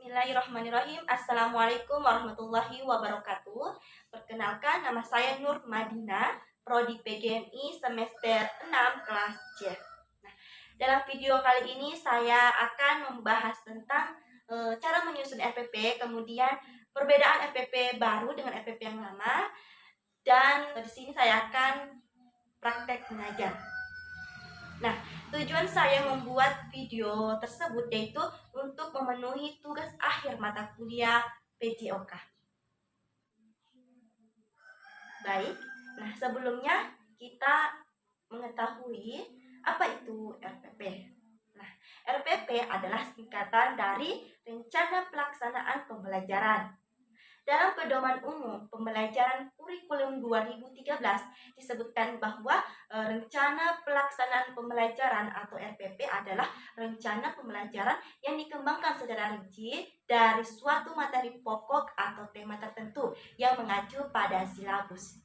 Bismillahirrahmanirrahim. Assalamualaikum warahmatullahi wabarakatuh. Perkenalkan, nama saya Nur Madina, Prodi PGMI semester 6 kelas C. Nah, dalam video kali ini saya akan membahas tentang cara menyusun RPP, kemudian perbedaan RPP baru dengan RPP yang lama, dan di sini saya akan praktek mengajar. Nah, tujuan saya membuat video tersebut yaitu untuk memenuhi tugas akhir mata kuliah PJOK. Baik, nah sebelumnya kita mengetahui apa itu RPP. Nah, RPP adalah singkatan dari Rencana Pelaksanaan Pembelajaran. Dalam Pedoman Umum Pembelajaran Kurikulum 2013 disebutkan bahwa Rencana Pelaksanaan Pembelajaran atau RPP adalah rencana pembelajaran yang dikembangkan secara rinci dari suatu materi pokok atau tema tertentu yang mengacu pada silabus.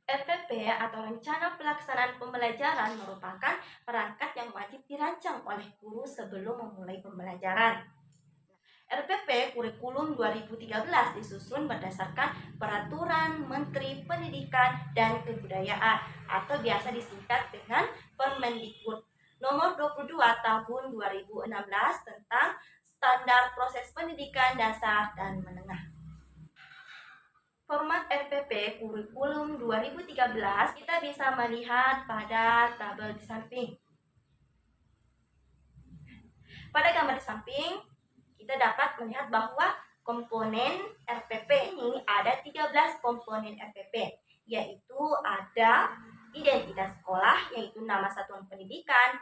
RPP atau Rencana Pelaksanaan Pembelajaran merupakan perangkat yang wajib dirancang oleh guru sebelum memulai pembelajaran. RPP Kurikulum 2013 disusun berdasarkan Peraturan Menteri Pendidikan dan Kebudayaan atau biasa disingkat dengan Permendikbud Nomor 22 Tahun 2016 tentang Standar Proses Pendidikan Dasar dan Menengah. Format RPP Kurikulum 2013 kita bisa melihat pada tabel di samping. Pada gambar di samping kita dapat melihat bahwa komponen RPP ini ada 13 komponen RPP, yaitu ada identitas sekolah, yaitu nama satuan pendidikan,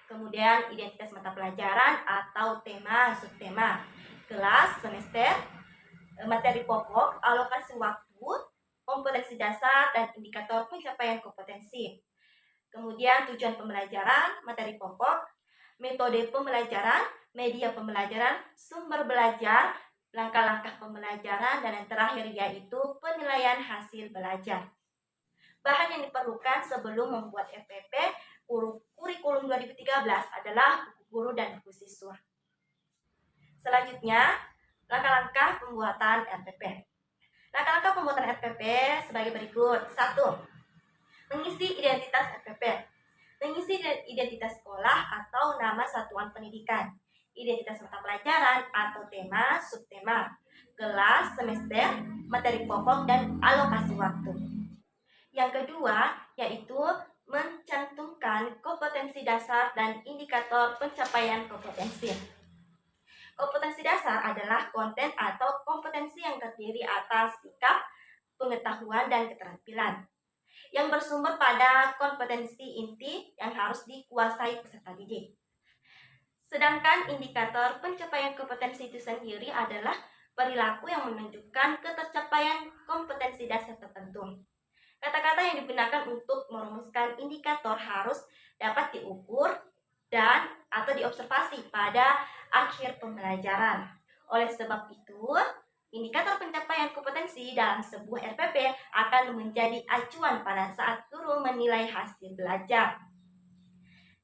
kemudian identitas mata pelajaran atau tema, subtema, kelas, semester, materi pokok, alokasi waktu, kompetensi dasar, dan indikator pencapaian kompetensi. Kemudian tujuan pembelajaran, materi pokok, metode pembelajaran, media pembelajaran, sumber belajar, langkah-langkah pembelajaran, dan yang terakhir yaitu penilaian hasil belajar. Bahan yang diperlukan sebelum membuat RPP Kurikulum 2013 adalah buku guru dan buku siswa. Selanjutnya, langkah-langkah pembuatan RPP. Langkah-langkah pembuatan RPP sebagai berikut. 1. Mengisi identitas RPP. Mengisi identitas sekolah atau nama satuan pendidikan, identitas mata pelajaran atau tema, subtema, kelas, semester, materi pokok, dan alokasi waktu. Yang kedua, yaitu mencantumkan kompetensi dasar dan indikator pencapaian kompetensi. Kompetensi dasar adalah konten atau kompetensi yang terdiri atas sikap, pengetahuan, dan keterampilan yang bersumber pada kompetensi inti yang harus dikuasai peserta didik. Sedangkan indikator pencapaian kompetensi itu sendiri adalah perilaku yang menunjukkan ketercapaian kompetensi dasar tertentu. Kata-kata yang digunakan untuk merumuskan indikator harus dapat diukur dan atau diobservasi pada akhir pembelajaran. Oleh sebab itu, indikator pencapaian kompetensi dalam sebuah RPP akan menjadi acuan pada saat guru menilai hasil belajar.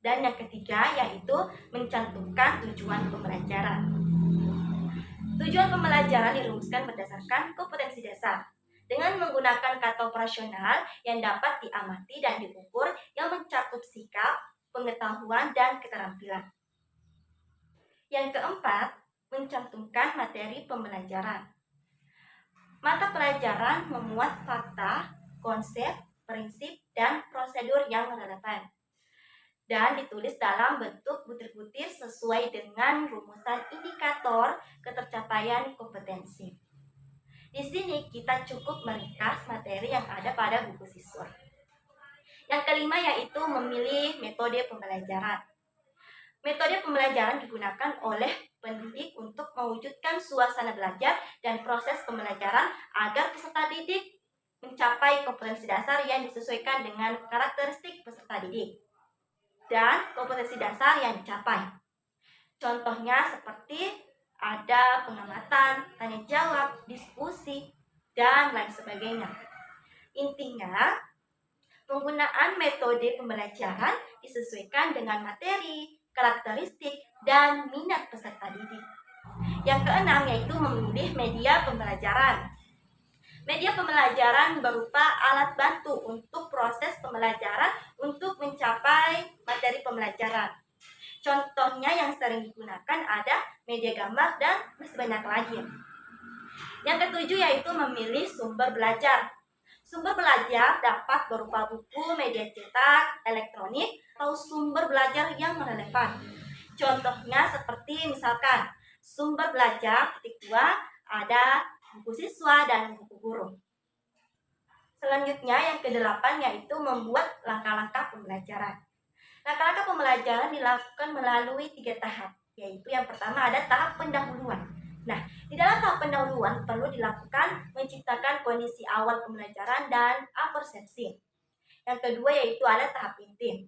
Dan yang ketiga yaitu mencantumkan tujuan pembelajaran. Tujuan pembelajaran dirumuskan berdasarkan kompetensi dasar dengan menggunakan kata operasional yang dapat diamati dan diukur yang mencakup sikap, pengetahuan, dan keterampilan. Yang keempat, mencantumkan materi pembelajaran. Mata pelajaran memuat fakta, konsep, prinsip, dan prosedur yang relevan dan ditulis dalam bentuk butir-butir sesuai dengan rumusan indikator ketercapaian kompetensi. Di sini kita cukup meringkas materi yang ada pada buku siswa. Yang kelima yaitu memilih metode pembelajaran. Metode pembelajaran digunakan oleh pendidik untuk mewujudkan suasana belajar dan proses pembelajaran agar peserta didik mencapai kompetensi dasar yang disesuaikan dengan karakteristik peserta didik dan kompetensi dasar yang dicapai. Contohnya seperti ada pengamatan, tanya jawab, diskusi, dan lain sebagainya. Intinya, penggunaan metode pembelajaran disesuaikan dengan materi, karakteristik, dan minat peserta didik. Yang keenam yaitu memilih media pembelajaran. Media pembelajaran berupa alat bantu untuk proses pembelajaran untuk mencapai materi pembelajaran. Contohnya yang sering digunakan ada media gambar dan masih banyak lagi. Yang ketujuh yaitu memilih sumber belajar. Sumber belajar dapat berupa buku, media cetak, elektronik, atau sumber belajar yang relevan. Contohnya seperti misalkan sumber belajar titik 2 ada buku siswa dan buku guru. Selanjutnya yang kedelapan yaitu membuat langkah-langkah pembelajaran. Langkah-langkah pembelajaran dilakukan melalui 3 tahap, yaitu yang pertama ada tahap pendahuluan. Nah, di dalam tahap pendahuluan perlu dilakukan menciptakan kondisi awal pembelajaran dan apersepsi. Yang kedua yaitu ada tahap inti.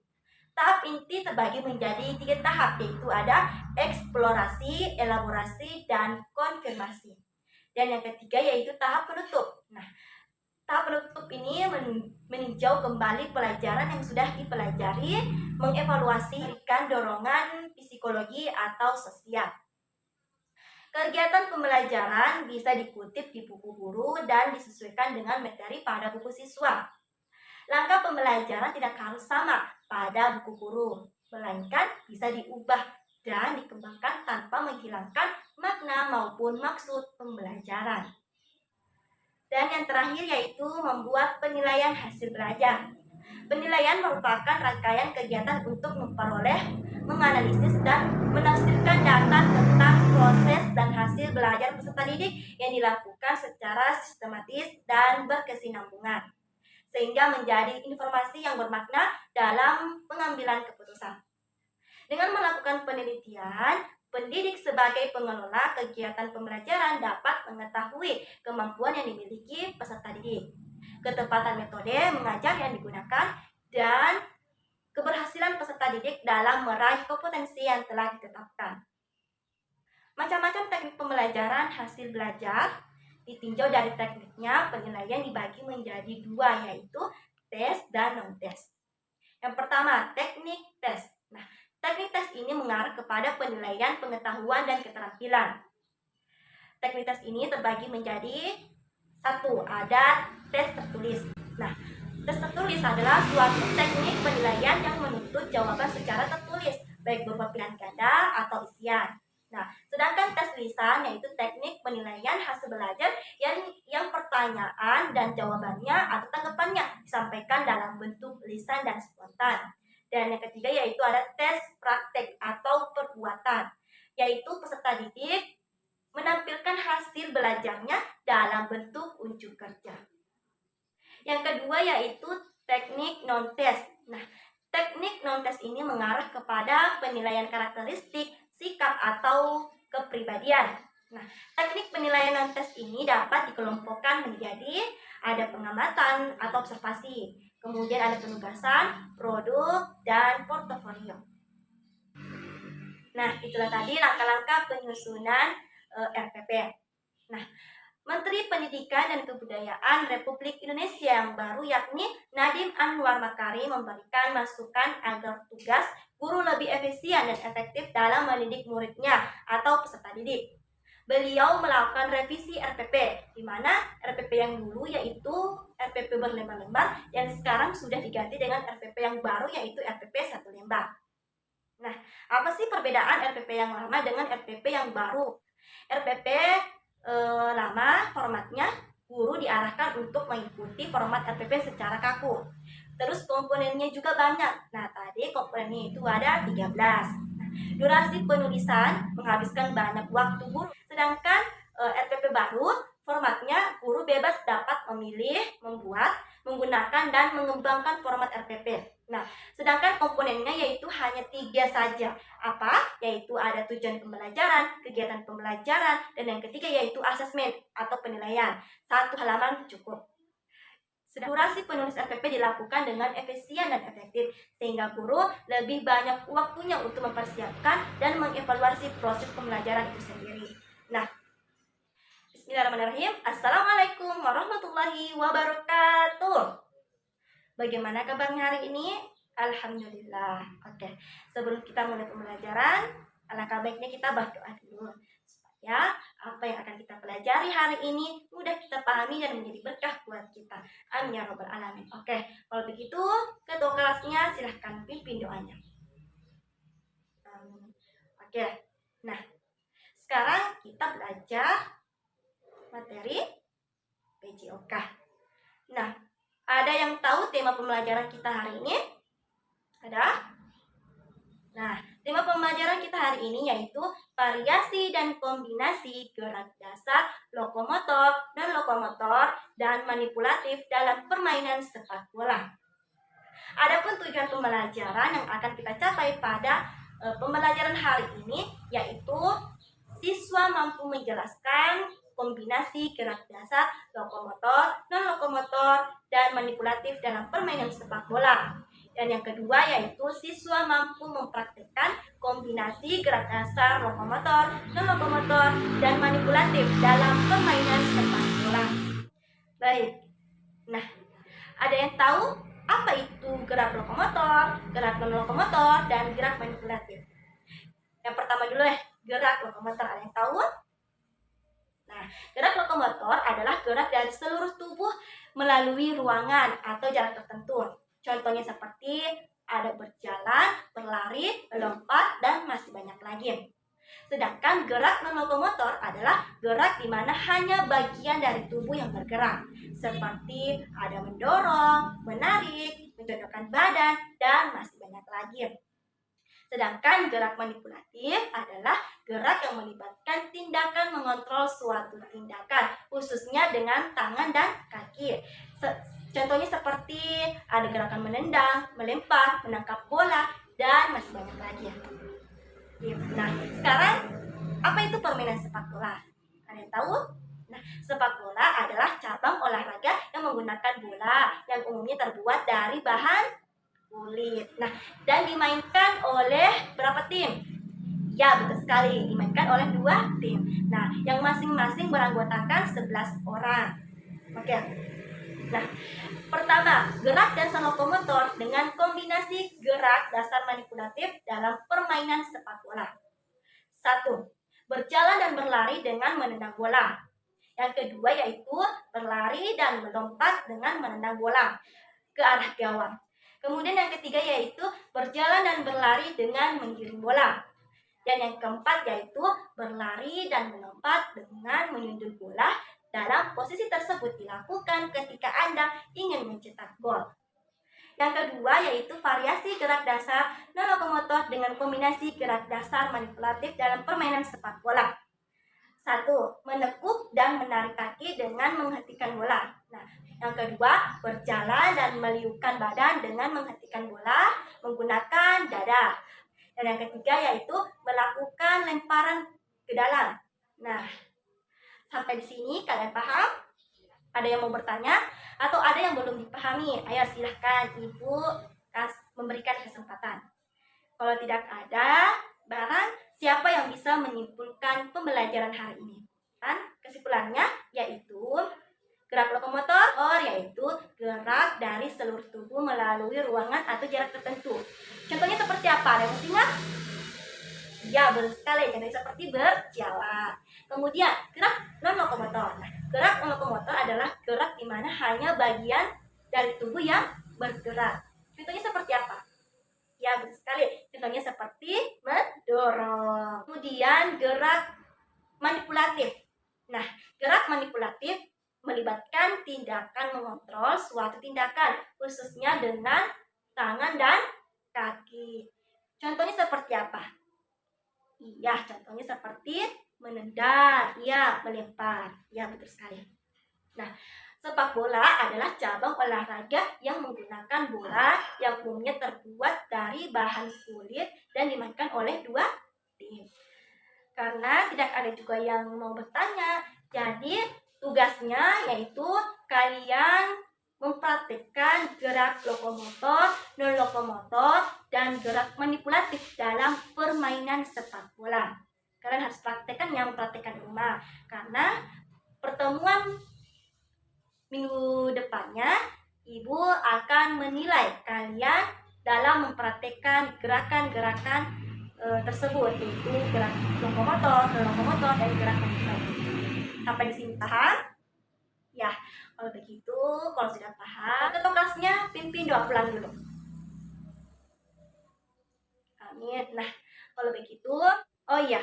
Tahap inti terbagi menjadi 3 tahap, yaitu ada eksplorasi, elaborasi, dan konfirmasi. Dan yang ketiga yaitu tahap penutup. Nah, tahap penutup ini meninjau kembali pelajaran yang sudah dipelajari, mengevaluasi, memberikan dorongan psikologi atau sosial. Kegiatan pembelajaran bisa dikutip di buku guru dan disesuaikan dengan materi pada buku siswa. Langkah pembelajaran tidak harus sama pada buku guru, melainkan bisa diubah dan dikembangkan tanpa menghilangkan makna maupun maksud pembelajaran. Dan yang terakhir yaitu membuat penilaian hasil belajar. Penilaian merupakan rangkaian kegiatan untuk memperoleh, menganalisis, dan menafsirkan data tentang proses dan hasil belajar peserta didik yang dilakukan secara sistematis dan berkesinambungan, sehingga menjadi informasi yang bermakna dalam pengambilan keputusan. Dengan melakukan penelitian, pendidik sebagai pengelola kegiatan pembelajaran dapat mengetahui kemampuan yang dimiliki peserta didik, ketepatan metode mengajar yang digunakan, dan keberhasilan peserta didik dalam meraih kompetensi yang telah ditetapkan. Macam-macam teknik pembelajaran hasil belajar ditinjau dari tekniknya. Penilaian dibagi menjadi 2, yaitu tes dan non-tes. Yang pertama, teknik tes. Nah, teknik tes ini mengarah kepada penilaian pengetahuan dan keterampilan. Teknik tes ini terbagi menjadi 1, ada tes tertulis. Nah, tes tertulis adalah suatu teknik penilaian yang menuntut jawaban secara tertulis, baik berupa pilihan ganda atau isian. Nah, sedangkan tes lisan yaitu teknik penilaian hasil belajar yang pertanyaan dan jawabannya atau tanggapannya disampaikan dalam bentuk lisan dan spontan. Dan yang ketiga yaitu ada tes praktek atau perbuatan, yaitu peserta didik menampilkan hasil belajarnya dalam bentuk unjuk kerja. Yang kedua yaitu teknik non-tes. Nah, teknik non-tes ini mengarah kepada penilaian karakteristik, sikap, atau kepribadian. Nah, teknik penilaian non-tes ini dapat dikelompokkan menjadi ada pengamatan atau observasi, kemudian ada penugasan, produk, dan portofolio. Nah, itulah tadi langkah-langkah penyusunan RPP. Nah, Menteri Pendidikan dan Kebudayaan Republik Indonesia yang baru yakni Nadiem Anwar Makarim memberikan masukan agar tugas guru lebih efisien dan efektif dalam mendidik muridnya atau peserta didik. Beliau melakukan revisi RPP, di mana RPP yang dulu yaitu RPP berlembar-lembar yang sekarang sudah diganti dengan RPP yang baru yaitu RPP 1 lembar. Nah, apa sih perbedaan RPP yang lama dengan RPP yang baru? RPP lama formatnya guru diarahkan untuk mengikuti format RPP secara kaku. Terus komponennya juga banyak. Nah, tadi komponennya itu ada 13. Nah, durasi penulisan menghabiskan banyak waktu guru. Sedangkan RPP baru formatnya guru bebas dapat memilih, membuat, menggunakan, dan mengembangkan format RPP. Nah, sedangkan komponennya yaitu hanya 3 saja. Apa? Yaitu ada tujuan pembelajaran, kegiatan pembelajaran, dan yang ketiga yaitu asesmen atau penilaian. 1 halaman cukup. Durasi penulis RPP dilakukan dengan efisien dan efektif, sehingga guru lebih banyak waktunya untuk mempersiapkan dan mengevaluasi proses pembelajaran itu sendiri. Nah, bismillahirrahmanirrahim. Assalamualaikum warahmatullahi wabarakatuh. Bagaimana kabarnya hari ini? Alhamdulillah. Oke, sebelum kita mulai pembelajaran, alangkah baiknya kita berdoa dulu supaya apa yang akan kita pelajari hari ini mudah kita pahami dan menjadi berkah buat kita. Amin ya robbal alamin. Oke, kalau begitu ketua kelasnya silahkan pimpin doanya. Oke, nah sekarang kita belajar materi PJOK. Nah, ada yang tahu tema pembelajaran kita hari ini? Ada? Nah, tema pembelajaran kita hari ini yaitu variasi dan kombinasi gerak dasar lokomotor, non-lokomotor, dan manipulatif dalam permainan sepak bola. Adapun tujuan pembelajaran yang akan kita capai pada pembelajaran hari ini yaitu siswa mampu menjelaskan kombinasi gerak dasar lokomotor, non-lokomotor, dan manipulatif dalam permainan sepak bola. Dan yang kedua yaitu siswa mampu mempraktikkan kombinasi gerak dasar lokomotor, non-lokomotor, dan manipulatif dalam permainan sepak bola. Baik, nah ada yang tahu apa itu gerak lokomotor, gerak non-lokomotor, dan gerak manipulatif? Yang pertama dulu gerak lokomotor, ada yang tahu? Nah, gerak lokomotor adalah gerak dari seluruh tubuh melalui ruangan atau jarak tertentu. Contohnya seperti ada berjalan, berlari, melompat, dan masih banyak lagi. Sedangkan gerak non-lokomotor adalah gerak di mana hanya bagian dari tubuh yang bergerak, seperti ada mendorong, menarik, menjondokkan badan, dan masih banyak lagi. Sedangkan gerak manipulatif adalah gerak yang melibatkan tindakan mengontrol suatu tindakan, khususnya dengan tangan dan kaki. Contohnya seperti ada gerakan menendang, melempar, menangkap bola, dan masih banyak lagi. Nah, sekarang apa itu permainan sepak bola? Ada yang tahu? Nah, sepak bola adalah cabang olahraga yang menggunakan bola yang umumnya terbuat dari bahan kulit. Nah, dan dimainkan oleh berapa tim? Ya, betul sekali, dimainkan oleh 2 tim. Nah, yang masing-masing beranggotakan 11 orang. Oke. Nah, pertama, gerak dasar lokomotor dengan kombinasi gerak dasar manipulatif dalam permainan sepak bola. 1. Berjalan dan berlari dengan menendang bola. Yang kedua yaitu berlari dan melompat dengan menendang bola ke arah gawang. Kemudian yang ketiga yaitu berjalan dan berlari dengan menggiring bola. Dan yang keempat yaitu berlari dan melompat dengan menyundul bola. Dalam posisi tersebut dilakukan ketika Anda ingin mencetak gol. Yang kedua yaitu variasi gerak dasar non-lokomotor dengan kombinasi gerak dasar manipulatif dalam permainan sepak bola. 1. Menekuk dan menarik kaki dengan menghentikan bola. Nah, yang kedua, berjalan dan meliukkan badan dengan menghentikan bola menggunakan dada. Dan yang ketiga yaitu melakukan lemparan ke dalam. Nah, sampai di sini kalian paham? Ada yang mau bertanya? Atau ada yang belum dipahami? Ayo silahkan Ibu memberikan kesempatan. Kalau tidak ada, barang siapa yang bisa menyimpulkan pembelajaran hari ini? Kan kesimpulannya yaitu gerak lokomotor yaitu gerak dari seluruh tubuh melalui ruangan atau jarak tertentu. Contohnya seperti apa? Ada yang ingat? Ya, betul sekali. Contohnya seperti berjalan. Kemudian gerak non-lokomotor. Nah, gerak non-lokomotor adalah gerak di mana hanya bagian dari tubuh yang bergerak. Contohnya seperti apa? Ya, betul sekali. Contohnya seperti mendorong. Kemudian gerak manipulatif. Nah, gerak manipulatif melibatkan tindakan mengontrol suatu tindakan, khususnya dengan tangan dan kaki. Contohnya seperti apa? Iya, contohnya seperti menendang, ya, melempar. Ya, betul sekali. Nah, sepak bola adalah cabang olahraga yang menggunakan bola yang umumnya terbuat dari bahan kulit dan dimainkan oleh 2 tim. Karena tidak ada juga yang mau bertanya, jadi tugasnya yaitu kalian mempraktikkan gerak lokomotor, non-lokomotor, dan gerak manipulatif dalam permainan sepak bola. Kalian harus praktekkan yang mempraktikkan di rumah. Karena pertemuan minggu depannya, Ibu akan menilai kalian dalam mempraktikkan gerakan-gerakan tersebut, yaitu gerak lokomotor, dan gerak monitor. Sampai di sini paham? Ya, kalau begitu, kalau sudah paham, ketua kelasnya pimpin doa pulang dulu. Amin. Nah, kalau begitu, oh iya,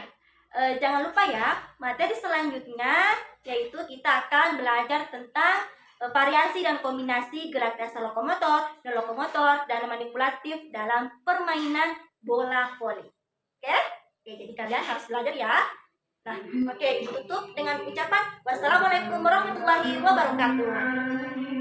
jangan lupa ya, materi selanjutnya yaitu kita akan belajar tentang variasi dan kombinasi gerak dasar lokomotor, dan manipulatif dalam permainan bola voli. Oke? Oke, jadi kalian harus belajar ya. Nah, oke, ditutup dengan ucapan wassalamualaikum warahmatullahi wabarakatuh.